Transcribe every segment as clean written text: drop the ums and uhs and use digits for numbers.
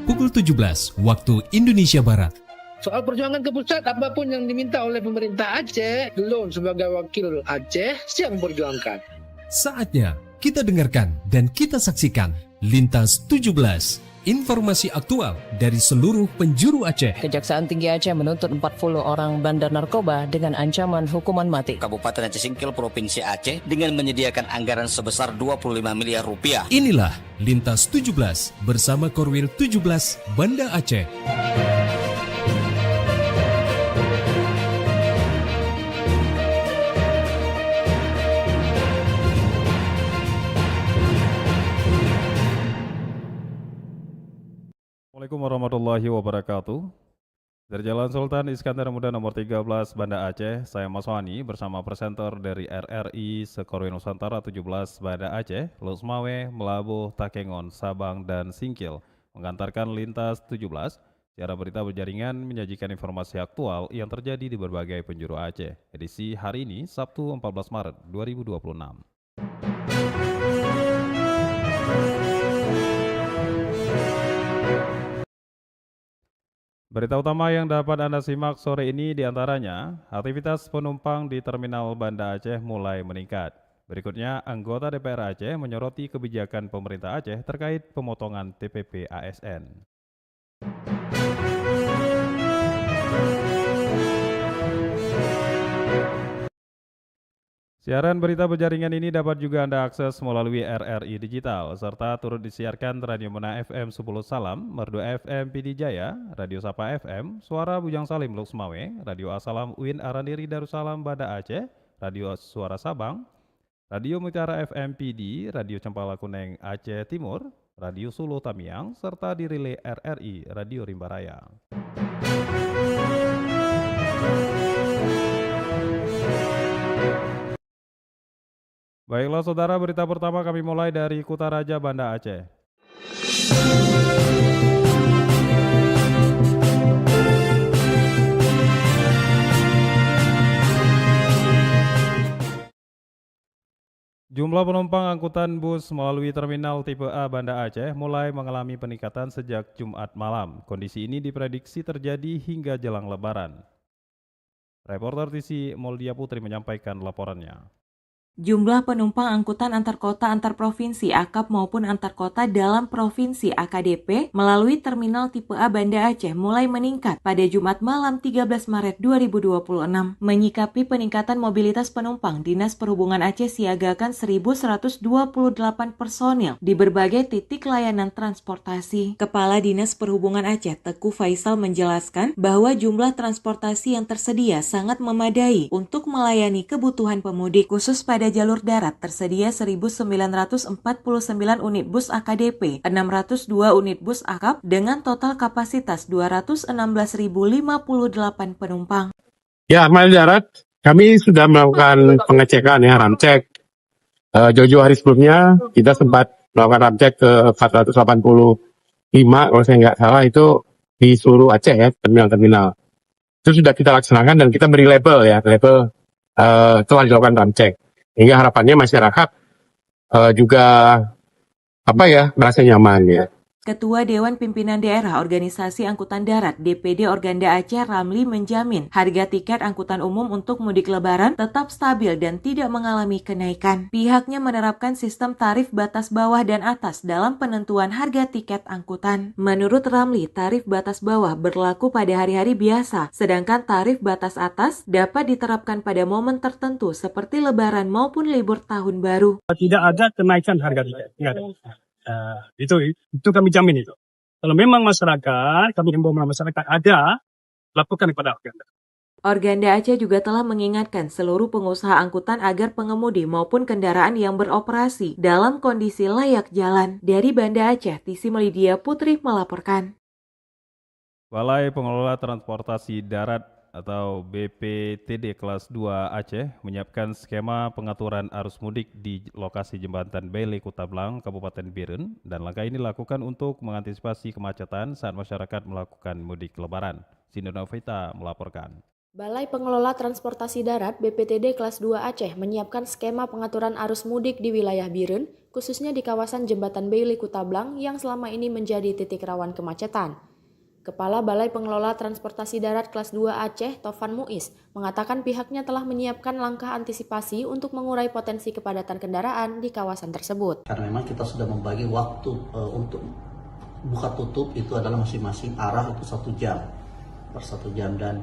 pukul 17 waktu Indonesia Barat. Soal perjuangan ke pusat, apapun yang diminta oleh pemerintah Aceh, Lon sebagai wakil Aceh siap memperjuangkan. Saatnya kita dengarkan dan kita saksikan Lintas 17, informasi aktual dari seluruh penjuru Aceh. Kejaksaan Tinggi Aceh menuntut 40 orang bandar narkoba dengan ancaman hukuman mati. Kabupaten Aceh Singkil Provinsi Aceh dengan menyediakan anggaran sebesar 25 miliar rupiah. Inilah Lintas 17 bersama Korwil 17 Banda Aceh. Assalamualaikum warahmatullahi wabarakatuh. Dari Jalan Sultan Iskandar Muda nomor 13 Banda Aceh, saya Mas Wani bersama presenter dari RRI Sekorwil Nusantara 17 Banda Aceh, Lusmawe, Melabuh, Takengon, Sabang, dan Singkil mengantarkan Lintas 17, siaran berita berjaringan menyajikan informasi aktual yang terjadi di berbagai penjuru Aceh. Edisi hari ini, Sabtu 14 Maret 2026. Berita utama yang dapat Anda simak sore ini diantaranya, aktivitas penumpang di Terminal Banda Aceh mulai meningkat. Berikutnya, anggota DPR Aceh menyoroti kebijakan pemerintah Aceh terkait pemotongan TPP ASN. Siaran berita berjaringan ini dapat juga Anda akses melalui RRI Digital, serta turut disiarkan Radio Mena FM 10 Salam, Merdu FM Pidi Jaya, Radio Sapa FM, Suara Bujang Salim Luxmawe, Radio Asalam Uin Arandiri Darussalam Banda Aceh, Radio Suara Sabang, Radio Mutiara FM PD, Radio Cempala Kuneng Aceh Timur, Radio Sulu Tamiang, serta dirilai RRI Radio Rimbaraya. Baiklah saudara, berita pertama kami mulai dari Kutaraja Banda Aceh. Jumlah penumpang angkutan bus melalui terminal tipe A Banda Aceh mulai mengalami peningkatan sejak Jumat malam. Kondisi ini diprediksi terjadi hingga jelang Lebaran. Reporter TC Moldia Putri menyampaikan laporannya. Jumlah penumpang angkutan antar kota antar provinsi AKAP maupun antar kota dalam provinsi AKDP melalui terminal tipe A Banda Aceh mulai meningkat pada Jumat malam 13 Maret 2026. Menyikapi peningkatan mobilitas penumpang, Dinas Perhubungan Aceh siagakan 1.128 personil di berbagai titik layanan transportasi. Kepala Dinas Perhubungan Aceh Teguh Faisal menjelaskan bahwa jumlah transportasi yang tersedia sangat memadai untuk melayani kebutuhan pemudik, khusus pada jalur darat tersedia 1.949 unit bus AKDP, 602 unit bus AKAP dengan total kapasitas 216.058 penumpang. Ya, armada darat kami sudah melakukan pengecekan ya, ramcek. Jauh-jauh hari sebelumnya kita sempat melakukan ramcek ke 485 kalau saya nggak salah, itu di seluruh Aceh ya, terminal-terminal. Itu sudah kita laksanakan dan kita beri label ya, label telah dilakukan ramcek. Hingga harapannya masyarakat juga merasa nyaman ya. Ketua Dewan Pimpinan Daerah Organisasi Angkutan Darat DPD Organda Aceh Ramli menjamin harga tiket angkutan umum untuk mudik lebaran tetap stabil dan tidak mengalami kenaikan. Pihaknya menerapkan sistem tarif batas bawah dan atas dalam penentuan harga tiket angkutan. Menurut Ramli, tarif batas bawah berlaku pada hari-hari biasa, sedangkan tarif batas atas dapat diterapkan pada momen tertentu seperti lebaran maupun libur tahun baru. Tidak ada kenaikan harga tiket. Tidak ada. Itu kami jamin itu. Kalau memang masyarakat, kami himbau masyarakat ada, laporkan kepada Organda. Organda Aceh juga telah mengingatkan seluruh pengusaha angkutan agar pengemudi maupun kendaraan yang beroperasi dalam kondisi layak jalan. Dari Banda Aceh, TC Melidia Putri melaporkan. Balai Pengelola Transportasi Darat atau BPTD kelas 2 Aceh menyiapkan skema pengaturan arus mudik di lokasi jembatan Bele Kutablang, Kabupaten Biren, dan langkah ini dilakukan untuk mengantisipasi kemacetan saat masyarakat melakukan mudik lebaran. Sindona Vita melaporkan. Balai Pengelola Transportasi Darat BPTD kelas 2 Aceh menyiapkan skema pengaturan arus mudik di wilayah Biren, khususnya di kawasan Jembatan Bailey Kutablang yang selama ini menjadi titik rawan kemacetan. Kepala Balai Pengelola Transportasi Darat Kelas 2 Aceh, Tovan Muiz, mengatakan pihaknya telah menyiapkan langkah antisipasi untuk mengurai potensi kepadatan kendaraan di kawasan tersebut. Karena memang kita sudah membagi waktu untuk buka tutup itu adalah masing-masing arah itu 1 jam per 1 jam, dan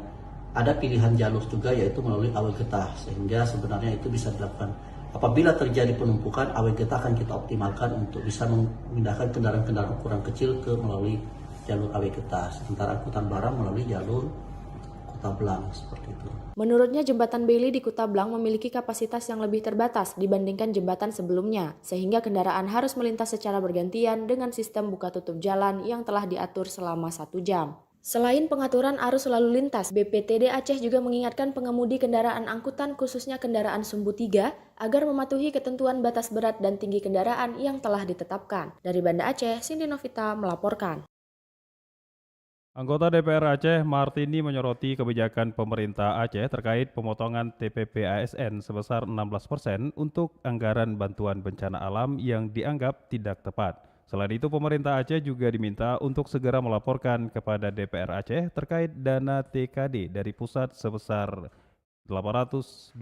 ada pilihan jalur juga yaitu melalui Awel Getah, sehingga sebenarnya itu bisa dilakukan. Apabila terjadi penumpukan, Awel Getah akan kita optimalkan untuk bisa memindahkan kendaraan-kendaraan ukuran kecil ke melalui jalur Awel Getah, sementara angkutan barang melalui jalur Kutablang seperti itu. Menurutnya Jembatan Bailey di Kutablang memiliki kapasitas yang lebih terbatas dibandingkan jembatan sebelumnya, sehingga kendaraan harus melintas secara bergantian dengan sistem buka tutup jalan yang telah diatur selama 1 jam. Selain pengaturan arus lalu lintas, BPTD Aceh juga mengingatkan pengemudi kendaraan angkutan khususnya kendaraan sumbu 3 agar mematuhi ketentuan batas berat dan tinggi kendaraan yang telah ditetapkan. Dari Banda Aceh, Cindy Novita melaporkan. Anggota DPR Aceh Martini menyoroti kebijakan pemerintah Aceh terkait pemotongan TPP ASN sebesar 16% untuk anggaran bantuan bencana alam yang dianggap tidak tepat. Selain itu, pemerintah Aceh juga diminta untuk segera melaporkan kepada DPR Aceh terkait dana TKD dari pusat sebesar 824,8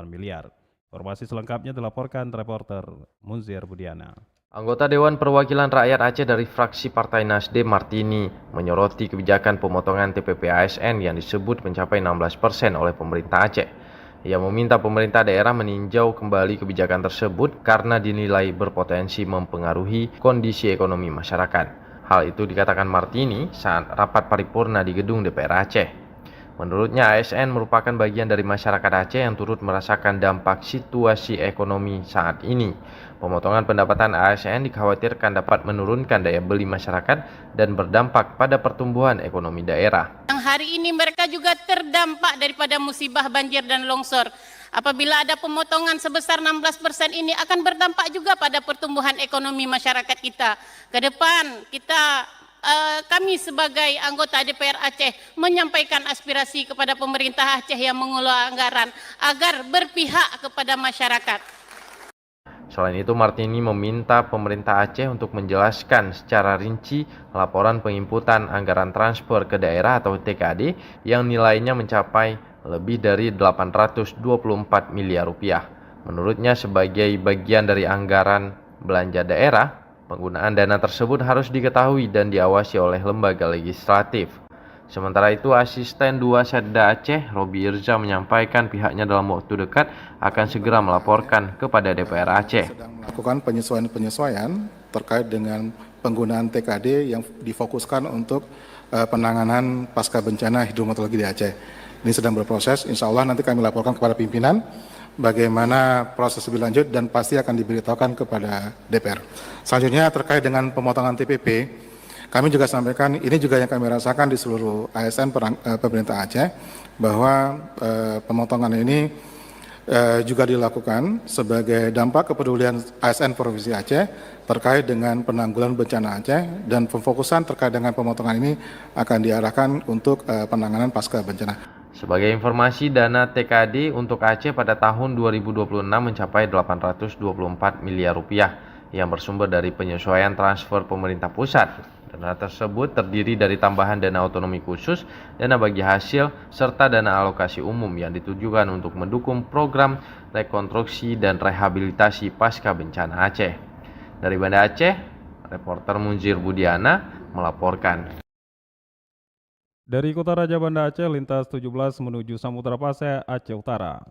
miliar. Informasi selengkapnya dilaporkan reporter Munzir Budiana. Anggota Dewan Perwakilan Rakyat Aceh dari fraksi Partai Nasdem Martini menyoroti kebijakan pemotongan TPP ASN yang disebut mencapai 16% oleh pemerintah Aceh. Ia meminta pemerintah daerah meninjau kembali kebijakan tersebut karena dinilai berpotensi mempengaruhi kondisi ekonomi masyarakat. Hal itu dikatakan Martini saat rapat paripurna di gedung DPR Aceh. Menurutnya ASN merupakan bagian dari masyarakat Aceh yang turut merasakan dampak situasi ekonomi saat ini. Pemotongan pendapatan ASN dikhawatirkan dapat menurunkan daya beli masyarakat dan berdampak pada pertumbuhan ekonomi daerah. Hari ini mereka juga terdampak daripada musibah banjir dan longsor. Apabila ada pemotongan sebesar 16% ini akan berdampak juga pada pertumbuhan ekonomi masyarakat kita. Ke depan kami sebagai anggota DPR Aceh menyampaikan aspirasi kepada pemerintah Aceh yang mengelola anggaran agar berpihak kepada masyarakat. Selain itu, Martini meminta pemerintah Aceh untuk menjelaskan secara rinci laporan penginputan anggaran transfer ke daerah atau TKD yang nilainya mencapai lebih dari 824 miliar rupiah. Menurutnya, sebagai bagian dari anggaran belanja daerah, penggunaan dana tersebut harus diketahui dan diawasi oleh lembaga legislatif. Sementara itu, Asisten 2 Setda Aceh, Robi Irza, menyampaikan pihaknya dalam waktu dekat akan segera melaporkan kepada DPR Aceh. Sedang melakukan penyesuaian-penyesuaian terkait dengan penggunaan TKD yang difokuskan untuk penanganan pasca bencana hidrometeorologi di Aceh. Ini sedang berproses, insya Allah nanti kami laporkan kepada pimpinan bagaimana proses lebih lanjut dan pasti akan diberitahukan kepada DPR. Selanjutnya terkait dengan pemotongan TPP, kami juga sampaikan, ini juga yang kami rasakan di seluruh ASN pemerintah Aceh, bahwa pemotongan ini juga dilakukan sebagai dampak kepedulian ASN Provinsi Aceh terkait dengan penanggulangan bencana Aceh, dan pemfokusan terkait dengan pemotongan ini akan diarahkan untuk penanganan pasca bencana. Sebagai informasi, dana TKD untuk Aceh pada tahun 2026 mencapai 824 miliar rupiah yang bersumber dari penyesuaian transfer pemerintah pusat. Dana tersebut terdiri dari tambahan dana otonomi khusus, dana bagi hasil, serta dana alokasi umum yang ditujukan untuk mendukung program rekonstruksi dan rehabilitasi pasca bencana Aceh. Dari Banda Aceh, reporter Munzir Budiana melaporkan. Dari Kota Raja Banda Aceh, lintas 17 menuju Samudra Pasai, Aceh Utara.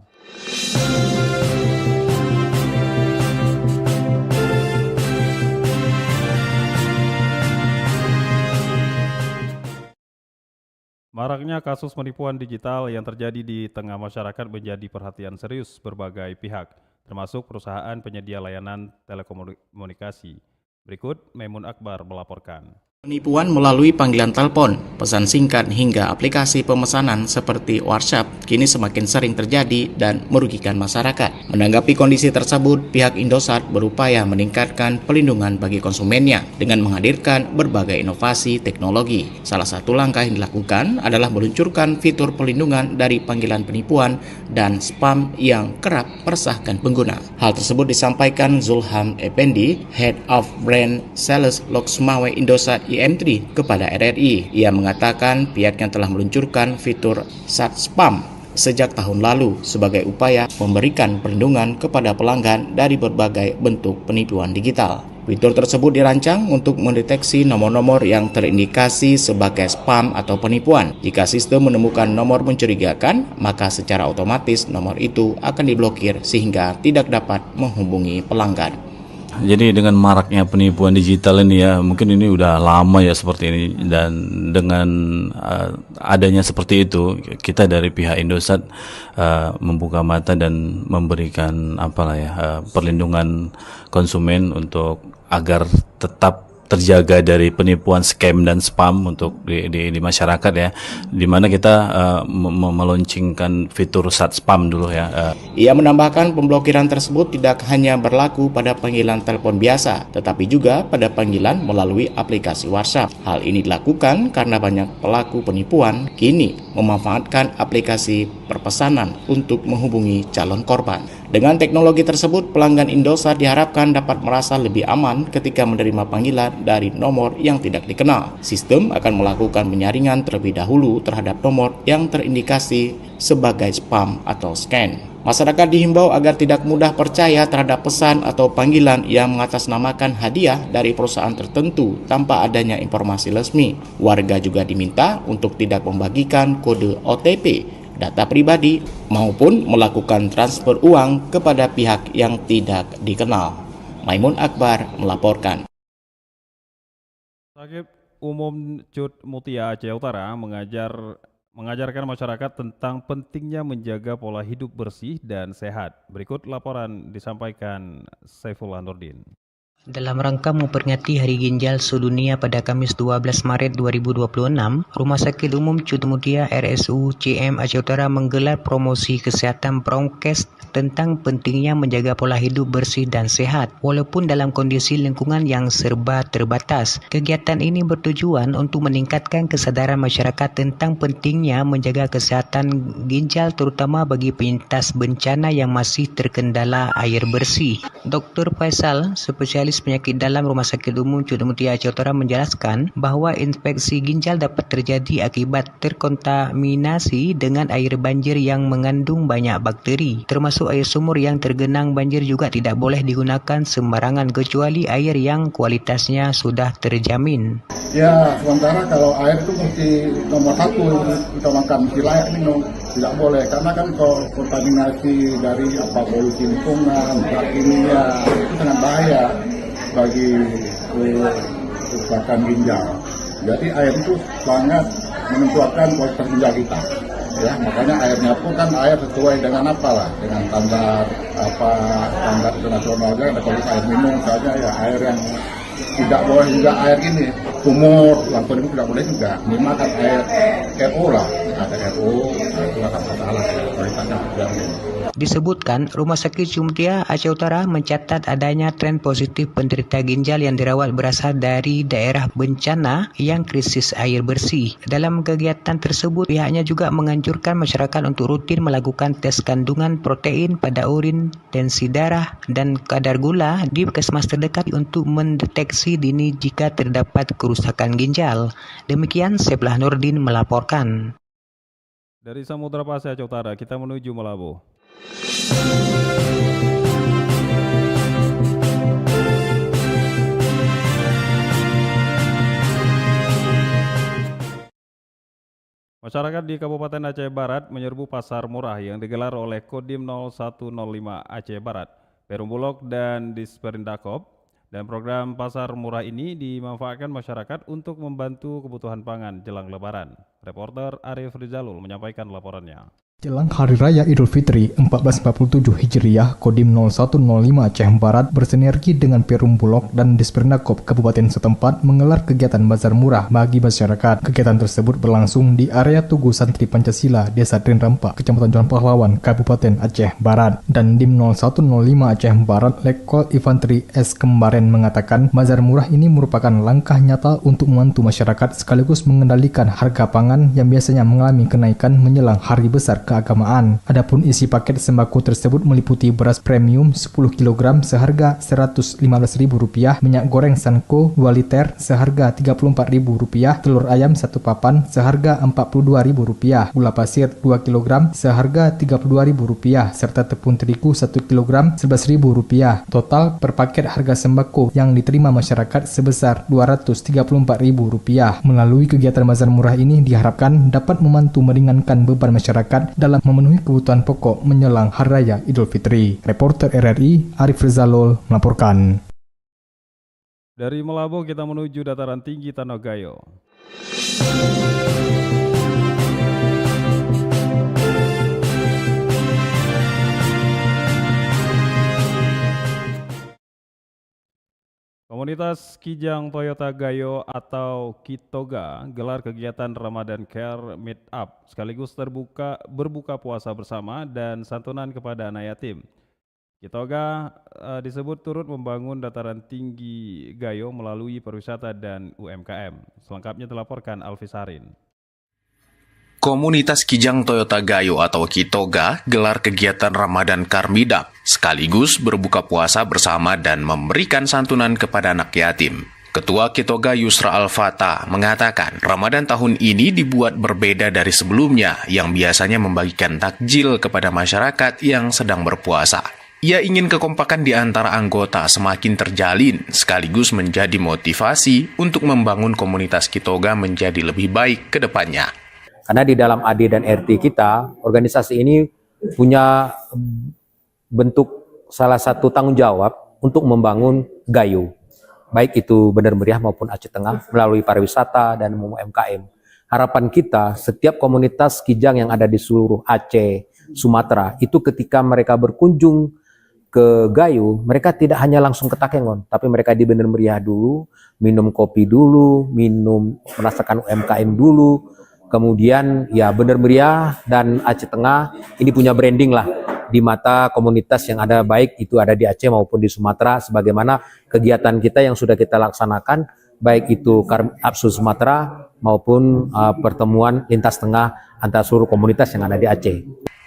Maraknya kasus penipuan digital yang terjadi di tengah masyarakat menjadi perhatian serius berbagai pihak, termasuk perusahaan penyedia layanan telekomunikasi. Berikut Maimun Akbar melaporkan. Penipuan melalui panggilan telepon, pesan singkat hingga aplikasi pemesanan seperti WhatsApp kini semakin sering terjadi dan merugikan masyarakat. Menanggapi kondisi tersebut, pihak Indosat berupaya meningkatkan pelindungan bagi konsumennya dengan menghadirkan berbagai inovasi teknologi. Salah satu langkah yang dilakukan adalah meluncurkan fitur pelindungan dari panggilan penipuan dan spam yang kerap meresahkan pengguna. Hal tersebut disampaikan Zulham Effendi, Head of Brand Sales Loksmawe Indosat IM3 kepada RRI. Ia mengatakan pihaknya telah meluncurkan fitur SAT Spam sejak tahun lalu sebagai upaya memberikan perlindungan kepada pelanggan dari berbagai bentuk penipuan digital. Fitur tersebut dirancang untuk mendeteksi nomor-nomor yang terindikasi sebagai spam atau penipuan. Jika sistem menemukan nomor mencurigakan, maka secara otomatis nomor itu akan diblokir sehingga tidak dapat menghubungi pelanggan. Jadi dengan maraknya penipuan digital ini ya, mungkin ini udah lama ya seperti ini, dan dengan adanya seperti itu, kita dari pihak Indosat membuka mata dan memberikan perlindungan konsumen untuk agar tetap terjaga dari penipuan, scam dan spam untuk di masyarakat ya, dimana kita meluncurkan fitur SAT Spam dulu ya. Ia menambahkan pemblokiran tersebut tidak hanya berlaku pada panggilan telepon biasa, tetapi juga pada panggilan melalui aplikasi WhatsApp. Hal ini dilakukan karena banyak pelaku penipuan kini memanfaatkan aplikasi perpesanan untuk menghubungi calon korban. Dengan teknologi tersebut, pelanggan Indosat diharapkan dapat merasa lebih aman ketika menerima panggilan dari nomor yang tidak dikenal. Sistem akan melakukan penyaringan terlebih dahulu terhadap nomor yang terindikasi sebagai spam atau scam. Masyarakat dihimbau agar tidak mudah percaya terhadap pesan atau panggilan yang mengatasnamakan hadiah dari perusahaan tertentu tanpa adanya informasi resmi. Warga juga diminta untuk tidak membagikan kode OTP, data pribadi, maupun melakukan transfer uang kepada pihak yang tidak dikenal. Maimun Akbar melaporkan. Sakit Umum Cud Mutia Aceh Utara mengajarkan masyarakat tentang pentingnya menjaga pola hidup bersih dan sehat. Berikut laporan disampaikan Saifullah Nurdin. Dalam rangka memperingati Hari Ginjal Sedunia pada Kamis 12 Maret 2026, Rumah Sakit Umum Cud Mutia RSU CM Aceh Utara menggelar promosi kesihatan Promkes tentang pentingnya menjaga pola hidup bersih dan sehat walaupun dalam kondisi lingkungan yang serba terbatas. Kegiatan ini bertujuan untuk meningkatkan kesadaran masyarakat tentang pentingnya menjaga kesihatan ginjal terutama bagi penyintas bencana yang masih terkendala air bersih. Dr. Faisal, spesialis penyakit dalam Rumah Sakit Umum Cud Mutia Aceh Utara menjelaskan bahwa infeksi ginjal dapat terjadi akibat terkontaminasi dengan air banjir yang mengandung banyak bakteri. Termasuk air sumur yang tergenang banjir juga tidak boleh digunakan sembarangan kecuali air yang kualitasnya sudah terjamin. Ya, sementara kalau air itu mesti nomor satu kita makan, mesti layak minum. Tidak boleh, karena kan kalau kontaminasi dari polusi lingkungan, zat kimia, itu sangat bahaya bagi kerusakan ginjal. Jadi air itu sangat menentukan kualitas ginjal kita. Ya, makanya airnya pun kan air sesuai dengan dengan standar internasional aja, ada kualitas air minum saja ya, air yang tidak boleh juga air ini sumur langsung itu tidak boleh juga, minimal kan air RO lah, ada RO itu akan masalah kualitasnya terjamin. Disebutkan, Rumah Sakit Mutia Aceh Utara mencatat adanya tren positif penderita ginjal yang dirawat berasal dari daerah bencana yang krisis air bersih. Dalam kegiatan tersebut, pihaknya juga menganjurkan masyarakat untuk rutin melakukan tes kandungan protein pada urin, tensi darah, dan kadar gula di puskesmas terdekat untuk mendeteksi dini jika terdapat kerusakan ginjal. Demikian Saifullah Nurdin melaporkan. Dari Samudra Pasir Aceh Utara, kita menuju Melahu. Masyarakat di Kabupaten Aceh Barat menyerbu pasar murah yang digelar oleh Kodim 0105 Aceh Barat, Perum Bulog dan Disperindakop, dan program pasar murah ini dimanfaatkan masyarakat untuk membantu kebutuhan pangan jelang Lebaran. Reporter Arif Rizalul menyampaikan laporannya. Jelang Hari Raya Idul Fitri 1447 Hijriah, Kodim 0105 Aceh Barat bersinergi dengan Perum Bulog dan Disperinakop Kabupaten setempat menggelar kegiatan bazar murah bagi masyarakat. Kegiatan tersebut berlangsung di area Tugu Santri Pancasila, Desa Trin Rampak, Kecamatan John Pahlawan, Kabupaten Aceh Barat. Dan Dim 0105 Aceh Barat, Letkol Infanteri S. Kembaren mengatakan bazar murah ini merupakan langkah nyata untuk membantu masyarakat sekaligus mengendalikan harga pangan yang biasanya mengalami kenaikan menjelang hari besar keagamaan. Adapun isi paket sembako tersebut meliputi beras premium 10 kg seharga Rp115.000, minyak goreng Sanko 2 liter seharga Rp34.000, telur ayam 1 papan seharga Rp42.000, gula pasir 2 kg seharga Rp32.000, serta tepung terigu 1 kg Rp11.000. Total per paket harga sembako yang diterima masyarakat sebesar Rp234.000. Melalui kegiatan bazar murah ini diharapkan dapat membantu meringankan beban masyarakat dalam memenuhi kebutuhan pokok menjelang Hari Raya Idul Fitri. Reporter RRI Arif Rizalul melaporkan. Dari Melabu kita menuju dataran tinggi Tanah Gayo. Komunitas Kijang Toyota Gayo atau Kitoga gelar kegiatan Ramadan Care Meetup sekaligus berbuka puasa bersama dan santunan kepada anak yatim. Kitoga disebut turut membangun dataran tinggi Gayo melalui pariwisata dan UMKM. Selengkapnya dilaporkan Alfi Sarin. Komunitas Kijang Toyota Gayo atau Kitoga gelar kegiatan Ramadan Karmidap sekaligus berbuka puasa bersama dan memberikan santunan kepada anak yatim. Ketua Kitoga Yusra Al-Fatah mengatakan Ramadan tahun ini dibuat berbeda dari sebelumnya yang biasanya membagikan takjil kepada masyarakat yang sedang berpuasa. Ia ingin kekompakan di antara anggota semakin terjalin sekaligus menjadi motivasi untuk membangun komunitas Kitoga menjadi lebih baik ke depannya. Karena di dalam AD dan RT kita, organisasi ini punya bentuk salah satu tanggung jawab untuk membangun Gayo. Baik itu Bandar Meriah maupun Aceh Tengah melalui pariwisata dan UMKM. Harapan kita setiap komunitas Kijang yang ada di seluruh Aceh, Sumatera, itu ketika mereka berkunjung ke Gayo, mereka tidak hanya langsung ke Takengon, tapi mereka di Bandar Meriah dulu, minum kopi dulu, merasakan UMKM dulu. Kemudian ya Bandar Meriah dan Aceh Tengah ini punya branding lah di mata komunitas yang ada, baik itu ada di Aceh maupun di Sumatera, sebagaimana kegiatan kita yang sudah kita laksanakan baik itu Absul Sumatera maupun pertemuan lintas tengah antara seluruh komunitas yang ada di Aceh.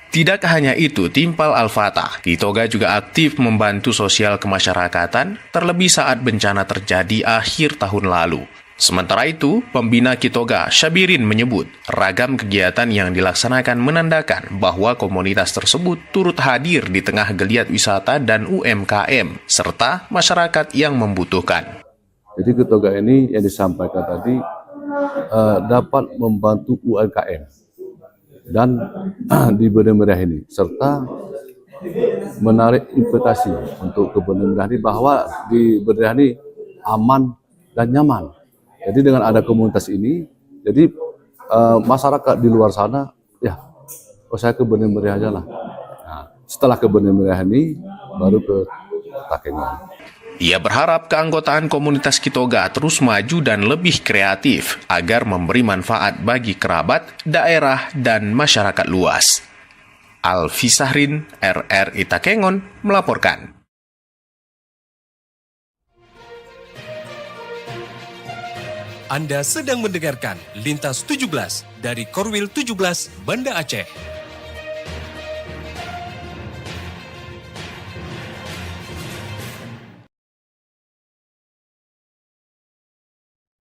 Tidak hanya itu, Timpal Al-Fatah, Kitoga juga aktif membantu sosial kemasyarakatan terlebih saat bencana terjadi akhir tahun lalu. Sementara itu, pembina Kitoga, Syabirin, menyebut ragam kegiatan yang dilaksanakan menandakan bahwa komunitas tersebut turut hadir di tengah geliat wisata dan UMKM, serta masyarakat yang membutuhkan. Jadi Kitoga ini yang disampaikan tadi dapat membantu UMKM dan di Bandar Meriah ini, serta menarik investasi untuk ke Bandar Meriah ini, bahwa di Bandar Meriah ini aman dan nyaman. Jadi dengan ada komunitas ini, jadi masyarakat di luar sana, ya, saya ke Bandar Meriah aja lah. Nah, setelah ke Bandar Meriah ini, baru ke Takengon. Ia berharap keanggotaan komunitas Kitoga terus maju dan lebih kreatif agar memberi manfaat bagi kerabat, daerah, dan masyarakat luas. Alfi Sahrin, RRI Takengon, melaporkan. Anda sedang mendengarkan Lintas 17 dari Korwil 17 Banda Aceh.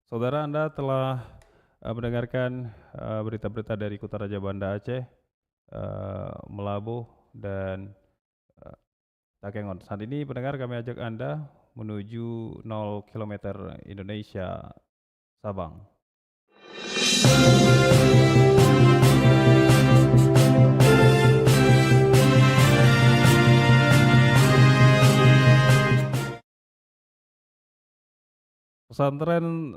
Saudara, Anda telah mendengarkan berita-berita dari Kutaraja Banda Aceh, Melabu, dan Takengon. Saat ini pendengar kami ajak Anda menuju 0 km Indonesia Sabang. Pesantren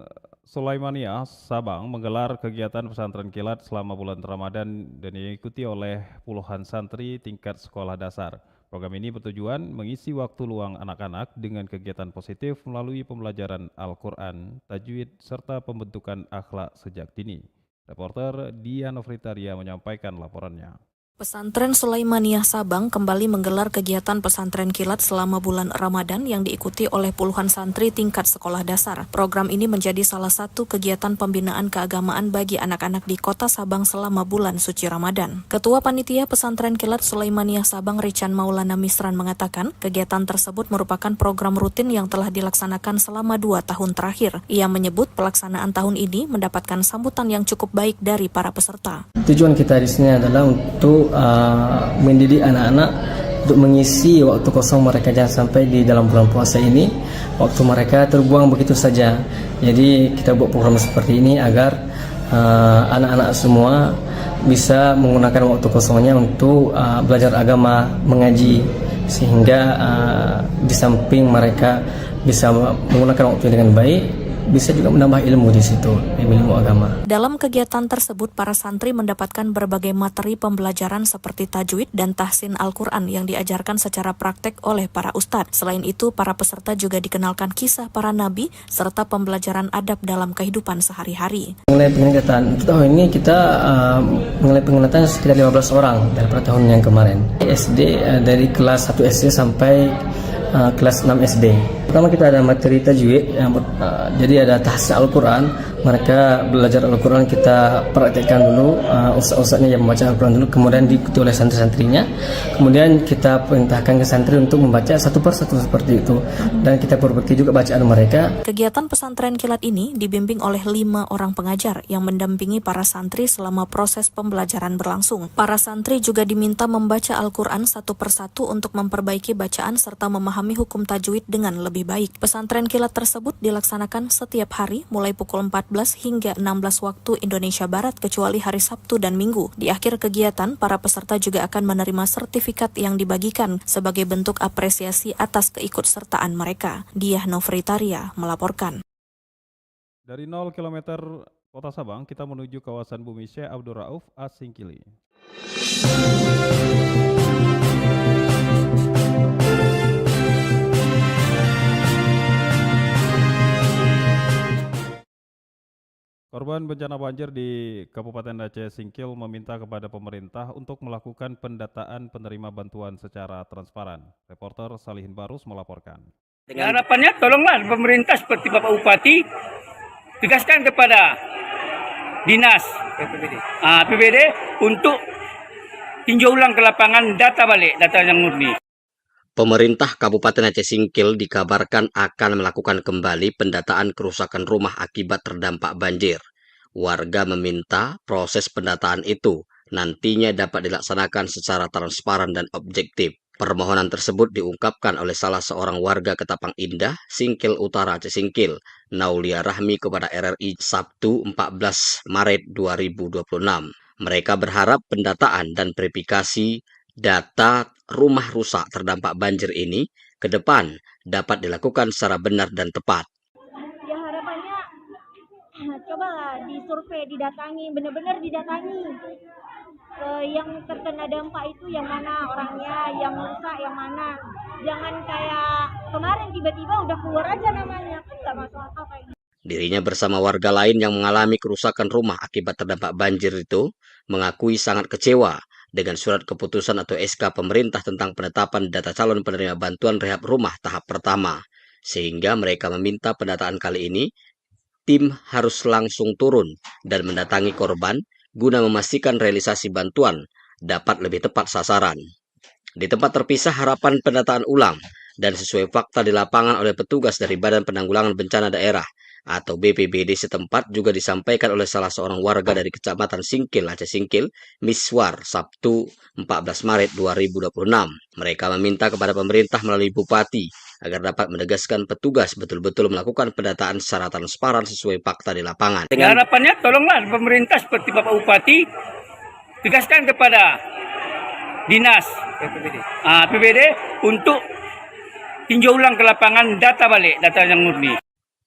Sulaimania, Sabang menggelar kegiatan pesantren kilat selama bulan Ramadan dan diikuti oleh puluhan santri tingkat sekolah dasar. Program ini bertujuan mengisi waktu luang anak-anak dengan kegiatan positif melalui pembelajaran Al-Quran, tajwid, serta pembentukan akhlak sejak dini. Reporter Dian Fritaria menyampaikan laporannya. Pesantren Sulaimania Sabang kembali menggelar kegiatan pesantren kilat selama bulan Ramadan yang diikuti oleh puluhan santri tingkat sekolah dasar. Program ini menjadi salah satu kegiatan pembinaan keagamaan bagi anak-anak di kota Sabang selama bulan suci Ramadan. Ketua Panitia Pesantren Kilat Sulaimania Sabang Rican Maulana Misran mengatakan, kegiatan tersebut merupakan program rutin yang telah dilaksanakan selama 2 tahun terakhir. Ia menyebut pelaksanaan tahun ini mendapatkan sambutan yang cukup baik dari para peserta. Tujuan kita di sini adalah untuk mendidik anak-anak untuk mengisi waktu kosong mereka, jangan sampai di dalam bulan puasa ini waktu mereka terbuang begitu saja. Jadi kita buat program seperti ini agar anak-anak semua bisa menggunakan waktu kosongnya untuk belajar agama, mengaji, sehingga di samping mereka bisa menggunakan waktu dengan baik, bisa juga menambah ilmu di situ, ilmu agama. Dalam kegiatan tersebut, para santri mendapatkan berbagai materi pembelajaran seperti tajwid dan tahsin Al-Quran yang diajarkan secara praktek oleh para ustadz. Selain itu, para peserta juga dikenalkan kisah para nabi serta pembelajaran adab dalam kehidupan sehari-hari. Mengenai pengingatan, tahun ini kita mengenai pengingatan sekitar 15 orang daripada tahun yang kemarin. SD dari kelas 1 SD sampai kelas 6 SD. Pertama kita ada materi tajwid, jadi ada tahsin Al-Quran. Mereka belajar Al-Quran, kita praktekkan dulu, ustaz-ustaznya yang membaca Al-Quran dulu, kemudian diikuti oleh santri-santrinya. Kemudian kita perintahkan ke santri untuk membaca satu persatu seperti itu, dan kita perbaiki juga bacaan mereka. Kegiatan pesantren kilat ini dibimbing oleh 5 orang pengajar yang mendampingi para santri selama proses pembelajaran berlangsung. Para santri juga diminta membaca Al-Quran satu persatu untuk memperbaiki bacaan serta memahami hukum tajwid dengan lebih baik. Pesantren kilat tersebut dilaksanakan setiap hari mulai pukul 14 hingga 16 waktu Indonesia Barat kecuali hari Sabtu dan Minggu. Di akhir kegiatan, para peserta juga akan menerima sertifikat yang dibagikan sebagai bentuk apresiasi atas keikutsertaan mereka. Diah Nofritaria melaporkan. Dari 0 km Kota Sabang, kita menuju kawasan Bumi Syekh Abdul Rauf Asingkili. Korban bencana banjir di Kabupaten Aceh Singkil meminta kepada pemerintah untuk melakukan pendataan penerima bantuan secara transparan. Reporter Salihin Barus melaporkan. Harapannya tolonglah pemerintah seperti Bapak Bupati tegaskan kepada Dinas PBD untuk tinjau ulang ke lapangan, data balik, data yang murni. Pemerintah Kabupaten Aceh Singkil dikabarkan akan melakukan kembali pendataan kerusakan rumah akibat terdampak banjir. Warga meminta proses pendataan itu nantinya dapat dilaksanakan secara transparan dan objektif. Permohonan tersebut diungkapkan oleh salah seorang warga Ketapang Indah, Singkil Utara Aceh Singkil, Naulia Rahmi kepada RRI Sabtu 14 Maret 2026. Mereka berharap pendataan dan verifikasi data rumah rusak terdampak banjir ini ke depan dapat dilakukan secara benar dan tepat. Ya harapannya cobalah disurvei, didatangi, benar-benar didatangi. Yang terkena dampak itu yang mana orangnya, yang rusak yang mana. Jangan kayak kemarin tiba-tiba udah keluar aja namanya, kan nggak masuk akal kayak gitu. Dirinya bersama warga lain yang mengalami kerusakan rumah akibat terdampak banjir itu mengakui sangat kecewa dengan surat keputusan atau SK pemerintah tentang penetapan data calon penerima bantuan rehab rumah tahap pertama. Sehingga mereka meminta pendataan kali ini, tim harus langsung turun dan mendatangi korban guna memastikan realisasi bantuan dapat lebih tepat sasaran. Di tempat terpisah harapan pendataan ulang dan sesuai fakta di lapangan oleh petugas dari Badan Penanggulangan Bencana Daerah atau BPBD setempat juga disampaikan oleh salah seorang warga dari Kecamatan Singkil, Aceh Singkil, Miswar, Sabtu 14 Maret 2026. Mereka meminta kepada pemerintah melalui Bupati agar dapat menegaskan petugas betul-betul melakukan pendataan secara transparan sesuai fakta di lapangan. Harapannya tolonglah pemerintah seperti Bapak Bupati tegaskan kepada Dinas PBD untuk tinjau ulang ke lapangan, data balik, data yang murni.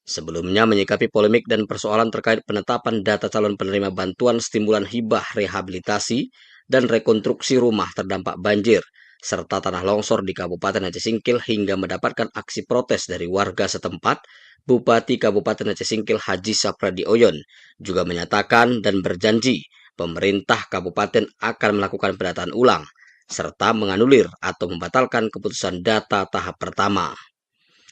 Sebelumnya menyikapi polemik dan persoalan terkait penetapan data calon penerima bantuan stimulan hibah rehabilitasi dan rekonstruksi rumah terdampak banjir, serta tanah longsor di Kabupaten Aceh Singkil hingga mendapatkan aksi protes dari warga setempat, Bupati Kabupaten Aceh Singkil Haji Sapradi Oyon juga menyatakan dan berjanji pemerintah kabupaten akan melakukan pendataan ulang, serta menganulir atau membatalkan keputusan data tahap pertama.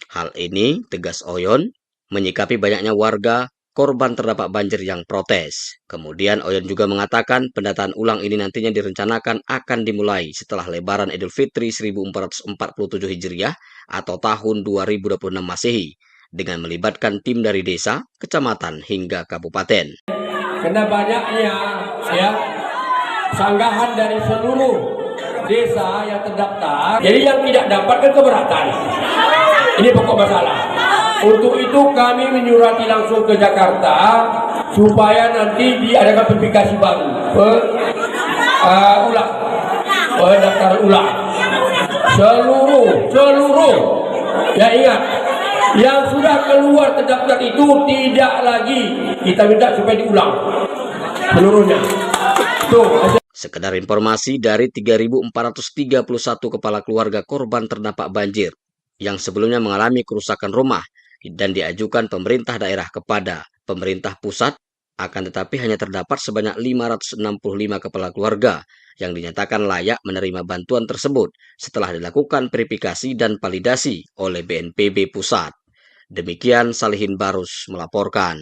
Hal ini, tegas Oyon, menyikapi banyaknya warga korban terdampak banjir yang protes. Kemudian Oyon juga mengatakan pendataan ulang ini nantinya direncanakan akan dimulai setelah Lebaran Idul Fitri 1447 Hijriah atau tahun 2026 Masehi dengan melibatkan tim dari desa, kecamatan, hingga kabupaten. Karena banyaknya sanggahan dari seluruh desa yang terdaftar, jadi yang tidak dapat kan keberatan. Ini pokok masalah. Untuk itu kami menyurati langsung ke Jakarta supaya nanti diadakan verifikasi baru, pendaftaran ulang. Seluruh, ya ingat, yang sudah keluar terdaftar itu tidak lagi kita minta supaya diulang seluruhnya. Sekedar informasi, dari 3.431 kepala keluarga korban terdampak banjir yang sebelumnya mengalami kerusakan rumah dan diajukan pemerintah daerah kepada pemerintah pusat, akan tetapi hanya terdapat sebanyak 565 kepala keluarga yang dinyatakan layak menerima bantuan tersebut setelah dilakukan verifikasi dan validasi oleh BNPB Pusat. Demikian Salihin Barus melaporkan.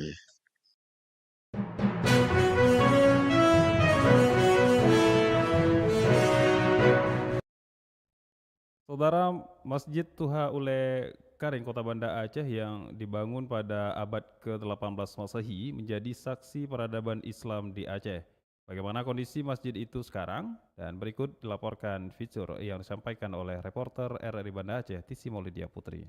Saudara, Masjid Tuha Ule Karing Kota Banda Aceh yang dibangun pada abad ke-18 Masehi menjadi saksi peradaban Islam di Aceh. Bagaimana kondisi masjid itu sekarang? Dan berikut dilaporkan fitur yang disampaikan oleh reporter RRI Banda Aceh, Tisi Maulidia Putri.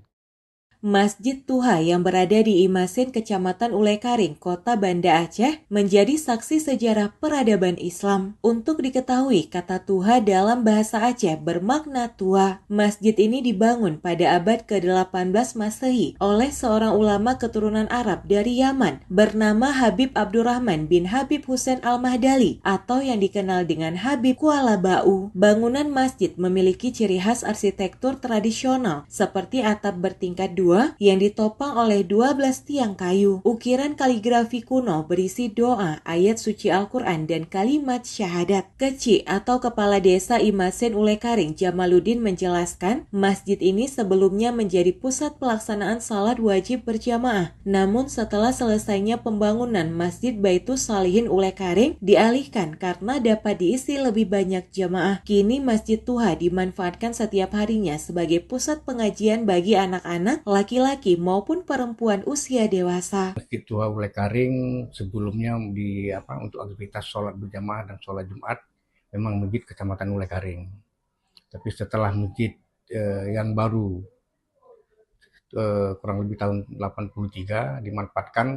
Masjid Tuha yang berada di Imasin, Kecamatan Ule Karing, Kota Banda Aceh, menjadi saksi sejarah peradaban Islam. Untuk diketahui, kata Tuha dalam bahasa Aceh bermakna tua. Masjid ini dibangun pada abad ke-18 Masehi oleh seorang ulama keturunan Arab dari Yaman bernama Habib Abdurrahman bin Habib Hussein Al-Mahdali atau yang dikenal dengan Habib Kuala Bau. Bangunan masjid memiliki ciri khas arsitektur tradisional seperti atap bertingkat 2 yang ditopang oleh 12 tiang kayu. Ukiran kaligrafi kuno berisi doa, ayat suci Al-Quran, dan kalimat syahadat. Keci atau Kepala Desa Imasin Ule Karing Jamaluddin menjelaskan, masjid ini sebelumnya menjadi pusat pelaksanaan salat wajib berjamaah. Namun setelah selesainya pembangunan Masjid Baitus Salihin Ule Karing dialihkan karena dapat diisi lebih banyak jamaah. Kini Masjid Tuha dimanfaatkan setiap harinya sebagai pusat pengajian bagi anak-anak, laki-laki maupun perempuan usia dewasa. Masjid Tuha Ule Karing sebelumnya untuk aktivitas sholat berjamaah dan sholat Jumat memang masjid Kecamatan Ule Karing. Tapi setelah masjid yang baru kurang lebih tahun 83 dimanfaatkan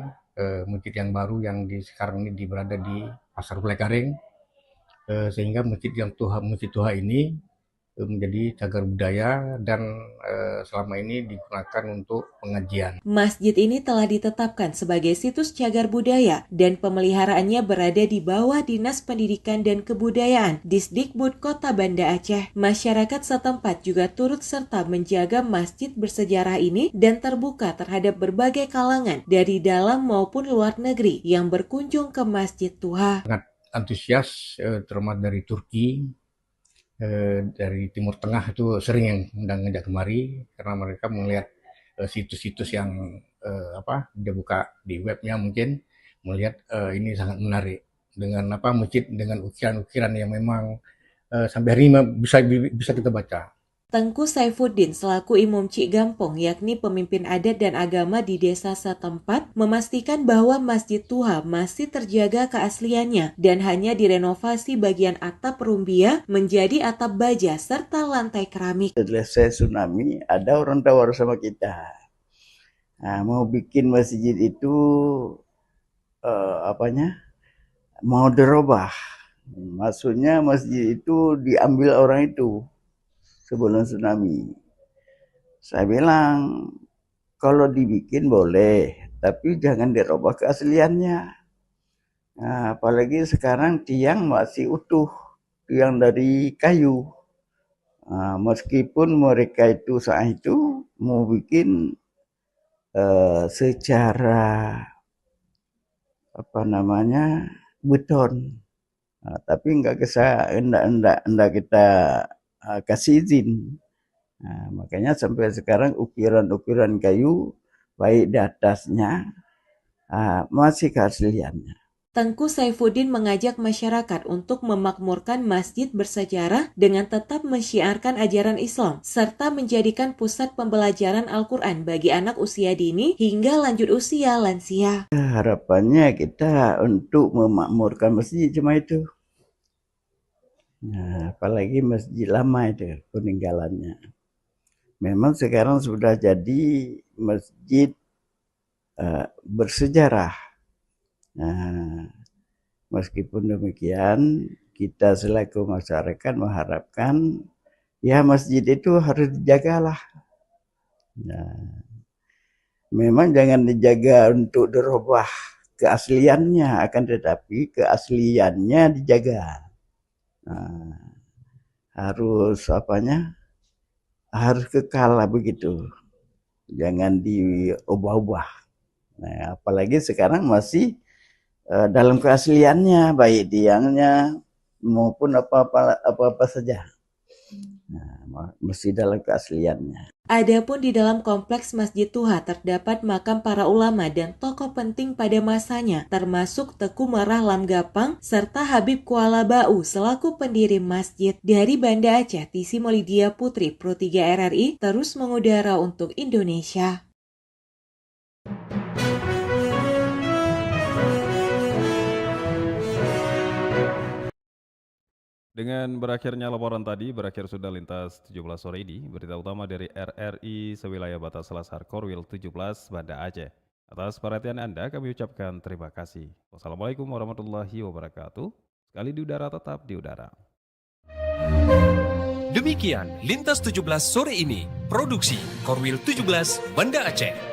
masjid yang baru yang sekarang ini berada di Pasar Ule Karing, sehingga Masjid Tuha ini menjadi cagar budaya dan selama ini digunakan untuk pengajian. Masjid ini telah ditetapkan sebagai situs cagar budaya dan pemeliharaannya berada di bawah Dinas Pendidikan dan Kebudayaan Disdikbud Kota Banda Aceh. Masyarakat setempat juga turut serta menjaga masjid bersejarah ini dan terbuka terhadap berbagai kalangan dari dalam maupun luar negeri yang berkunjung ke Masjid Tuha. Sangat antusias, terutama dari Turki, dari Timur Tengah itu sering yang ngajak kemari karena mereka melihat situs-situs yang dia buka di webnya, mungkin melihat ini sangat menarik dengan masjid dengan ukiran-ukiran yang memang sampai hari ini bisa kita baca. Tengku Saifuddin selaku Imam Cik Gampong yakni pemimpin adat dan agama di desa setempat memastikan bahwa Masjid Tuha masih terjaga keasliannya dan hanya direnovasi bagian atap rumbia menjadi atap baja serta lantai keramik. Setelah saya tsunami ada orang tawar sama kita, mau bikin masjid itu mau dirubah, maksudnya masjid itu diambil orang itu sebelum tsunami. Saya bilang kalau dibikin boleh, tapi jangan dirubah keasliannya. Nah, apalagi sekarang tiang masih utuh, tiang dari kayu. Nah, meskipun mereka itu saat itu mau bikin secara beton, nah, tapi enggak kita kasih izin. Nah, makanya sampai sekarang ukiran-ukiran kayu baik di atasnya masih keasliannya. Tengku Saifuddin mengajak masyarakat untuk memakmurkan masjid bersejarah dengan tetap mensyiarkan ajaran Islam, serta menjadikan pusat pembelajaran Al-Quran bagi anak usia dini hingga lanjut usia lansia. Harapannya kita untuk memakmurkan masjid cuma itu. Nah, apalagi masjid lama itu peninggalannya. Memang sekarang sudah jadi masjid bersejarah. Nah, meskipun demikian, kita selaku masyarakat mengharapkan ya masjid itu harus dijagalah. Nah, memang jangan dijaga untuk dirubah keasliannya, akan tetapi keasliannya dijaga. Nah, harus harus kekal begitu, jangan diubah-ubah. Nah, apalagi sekarang masih dalam keasliannya, baik tiangnya maupun apa-apa saja. Nah, mesti dalam keasliannya. Adapun di dalam kompleks Masjid Tuha terdapat makam para ulama dan tokoh penting pada masanya, termasuk Teku Merah Lamgapang serta Habib Kuala Bau selaku pendiri masjid. Dari Banda Aceh, Tisi Molidia Putri, Pro 3 RRI, terus mengudara untuk Indonesia. Dengan berakhirnya laporan tadi, berakhir sudah lintas 17 sore ini, berita utama dari RRI sewilayah batas Selasar Korwil 17 Banda Aceh. Atas perhatian Anda kami ucapkan terima kasih. Wassalamualaikum warahmatullahi wabarakatuh. Sekali di udara tetap di udara. Demikian Lintas 17 sore ini, produksi Korwil 17 Banda Aceh.